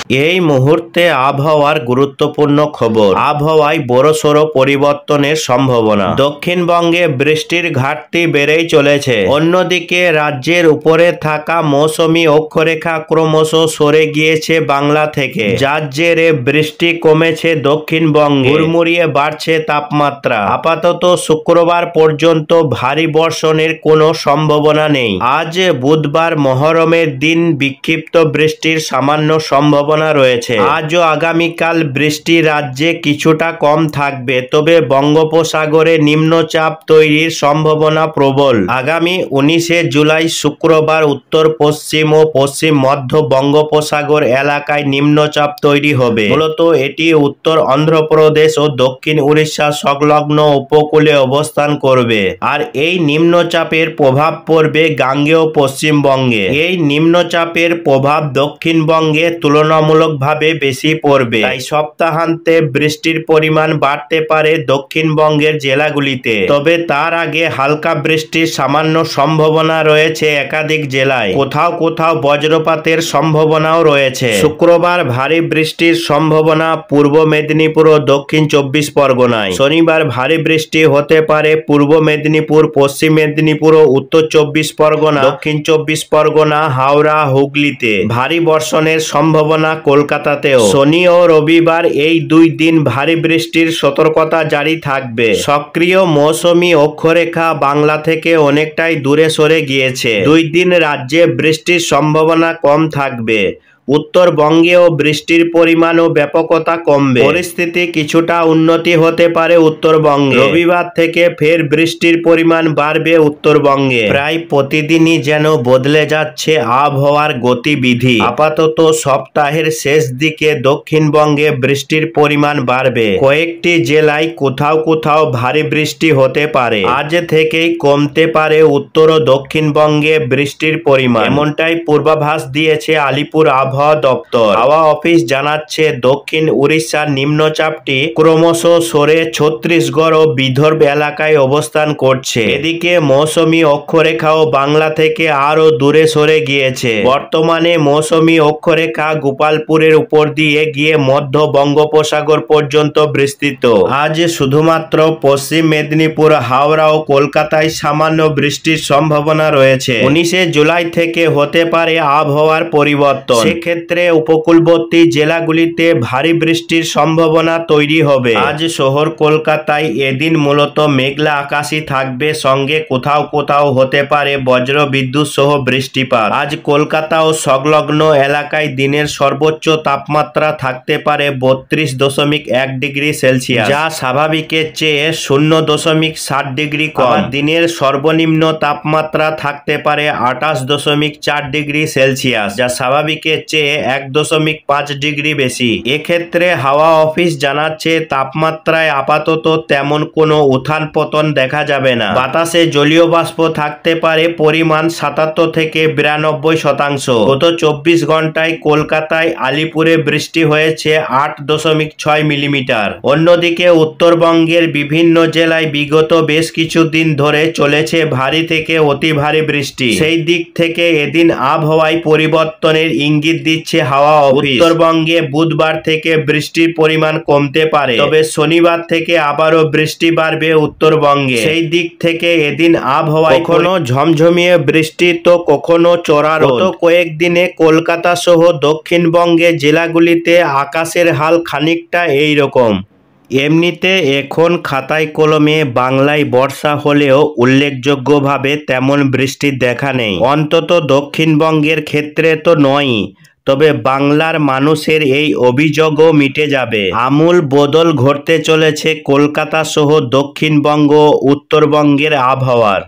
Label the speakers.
Speaker 1: এই মুহূর্তে আবহাওয়ার গুরুত্বপূর্ণ খবর। আবহাওয়ায় বড়সড় পরিবর্তনের সম্ভাবনা। দক্ষিণবঙ্গে বৃষ্টির ঘাটতি বেড়েই চলেছে। অন্যদিকে রাজ্যের উপরে থাকা মৌসুমী অক্ষরেখা ক্রমশ সরে গিয়েছে বাংলা থেকে, যার জেরে বৃষ্টি কমেছে দক্ষিণবঙ্গে। হুড়মুড়িয়ে বাড়ছে তাপমাত্রা। আপাতত শুক্রবার পর্যন্ত ভারী বর্ষণের কোনো সম্ভাবনা নেই। আজ বুধবার মহরমের দিন বিক্ষিপ্ত বৃষ্টির সামান্য সম্ভাবনা রয়েছে। আজ ও আগামীকাল বৃষ্টি রাজ্যে কিছুটা কম থাকবে, তবে বঙ্গোপসাগরে নিম্নচাপ তৈরির সম্ভাবনা প্রবল। আগামী 19শে জুলাই শুক্রবার উত্তর পশ্চিম ও পশ্চিম মধ্য বঙ্গোপসাগর এলাকায় নিম্নচাপ তৈরি হবে। মূলত এটি উত্তর অন্ধ্রপ্রদেশ ও দক্ষিণ উড়িষ্যা সংলগ্ন উপকূলে অবস্থান করবে, আর এই নিম্নচাপের প্রভাব পড়বে গাঙ্গেয় পশ্চিমবঙ্গে। এই নিম্নচাপের প্রভাব দক্ষিণবঙ্গে তুলনামূলকভাবে বেশি পড়বে, তাই সপ্তাহান্তে বৃষ্টির পরিমাণ বাড়তে পারে দক্ষিণবঙ্গের জেলাগুলিতে। তবে তার আগে হালকা বৃষ্টির সামান্য সম্ভাবনা রয়েছে একাধিক জেলায়। কোথাও কোথাও বজ্রপাতের সম্ভাবনাও রয়েছে। শুক্রবার ভারী বৃষ্টির সম্ভাবনা পূর্ব মেদিনীপুর ও দক্ষিণ 24 পরগনায়। শনিবার ভারী বৃষ্টি হতে পারে পূর্ব মেদিনীপুর, পশ্চিম মেদিনীপুর ও উত্তর 24 পরগনা, দক্ষিণ 24 পরগনা, হাওড়া, হুগলিতে। ভারী বর্ষণের সম্ভাবনা কলকাতাতেও। শনি ও রবিবার এই দুই দিন ভারী বৃষ্টির সতর্কতা জারি থাকবে। সক্রিয় মৌসুমী অক্ষরেখা বাংলা থেকে অনেকটাই দূরে সরে গিয়েছে। দুই দিন রাজ্যে বৃষ্টির সম্ভাবনা কম থাকবে। উত্তরবঙ্গেও বৃষ্টির পরিমাণ ও ব্যাপকতা কমবে। পরিস্থিতি কিছুটা উন্নতি হতে পারে উত্তরবঙ্গে। রবিবার থেকে ফের বৃষ্টির পরিমাণ বাড়বে উত্তরবঙ্গে। প্রায় প্রতিদিনই যেন বদলে যাচ্ছে আবহাওয়ার গতিবিধি। আপাতত সপ্তাহের শেষ দিকে দক্ষিণবঙ্গে বৃষ্টির পরিমাণ বাড়বে। কয়েকটি জেলায় কোথাও কোথাও ভারী বৃষ্টি হতে পারে। আজ থেকেই কমতে পারে উত্তর ও দক্ষিণবঙ্গে বৃষ্টির পরিমাণ, এমনটাই পূর্বাভাস দিয়েছে আলিপুর আবহাওয়া দপ্তর। হাওয়া অফিস জানাচ্ছে দক্ষিণ উড়িষ্যার নিম্নচাপটি ক্রমশ সরে ছত্তিশগড় ও বিদর্ভ এলাকায় অবস্থান করছে। এদিকে মৌসুমী অক্ষরেখাও বাংলা থেকে আরো দূরে সরে গিয়েছে। বর্তমানে মৌসুমী অক্ষরেখা গোপালপুরের উপর দিয়ে গিয়ে মধ্য বঙ্গোপসাগর পর্যন্ত বিস্তৃত। আজ শুধুমাত্র পশ্চিম মেদিনীপুর, হাওড়া ও কলকাতায় সামান্য বৃষ্টির সম্ভাবনা রয়েছে। 19শে জুলাই থেকে হতে পারে আবহাওয়ার পরিবর্তন। সেক্ষেত্রে উপকূলবর্তী জেলাগুলিতে ভারী বৃষ্টির সম্ভাবনা তৈরি হবে। আজ শহর কলকাতায় এদিন মূলত মেঘলা আকাশই থাকবে, সঙ্গে কোথাও কোথাও হতে পারে বজ্র বিদ্যুৎ সহ বৃষ্টিপাত। আজ কলকাতা ও সংলগ্ন এলাকায় দিনের সর্বোচ্চ তাপমাত্রা থাকতে পারে 32.1 ডিগ্রি সেলসিয়াস, যা স্বাভাবিকের চেয়ে 0.7 ডিগ্রি কম। দিনের সর্বনিম্ন তাপমাত্রা থাকতে পারে 28.4 ডিগ্রি সেলসিয়াস, যা স্বাভাবিকের চেয়ে 1.5 ডিগ্রি বেশি। এক্ষেত্রে হাওয়া অফিস জানাচ্ছে তাপমাত্রায় আপাতত তেমন কোনো উত্থান পতন দেখা যাবে না। বাতাসে জলীয় বাষ্প থাকতে পারে পরিমাণ 77 থেকে 92%। গত 24 ঘন্টায় কলকাতায় আলিপুরে বৃষ্টি হয়েছে 8.6 মিলিমিটার। অন্যদিকে উত্তরবঙ্গের বিভিন্ন জেলায় বিগত বেশ কিছুদিন ধরে চলেছে ভারী থেকে অতি ভারী বৃষ্টি। সেই দিক থেকে এদিন আবহাওয়ায় পরিবর্তনের ইঙ্গিত দিচ্ছে হাওয়া অফিস। উত্তরবঙ্গে বুধবার থেকে বৃষ্টির পরিমাণ কমতে পারে, তবে শনিবার থেকে আবারও বৃষ্টি বাড়বে উত্তরবঙ্গে। সেই দিক থেকে এদিন আবহাওয়ায় কখনো ঝমঝমিয়ে বৃষ্টি তো কখনো চড়া রোদ। গত কয়েকদিনে কলকাতা সহ দক্ষিণবঙ্গের জেলাগুলিতে আকাশের হাল খানিকটা এইরকম। এমনিতে এখন খাতায় কলমে বাংলায় বর্ষা হলেও উল্লেখযোগ্যভাবে তেমন বৃষ্টির দেখা নেই, অন্তত দক্ষিণবঙ্গের ক্ষেত্রে তো নয়ই। তবে বাংলার মানুষের এই অভিযোগও মিটে যাবে। আমূল বদল ঘটতে চলেছে কলকাতা সহ দক্ষিণবঙ্গ ও উত্তরবঙ্গের আবহাওয়ার।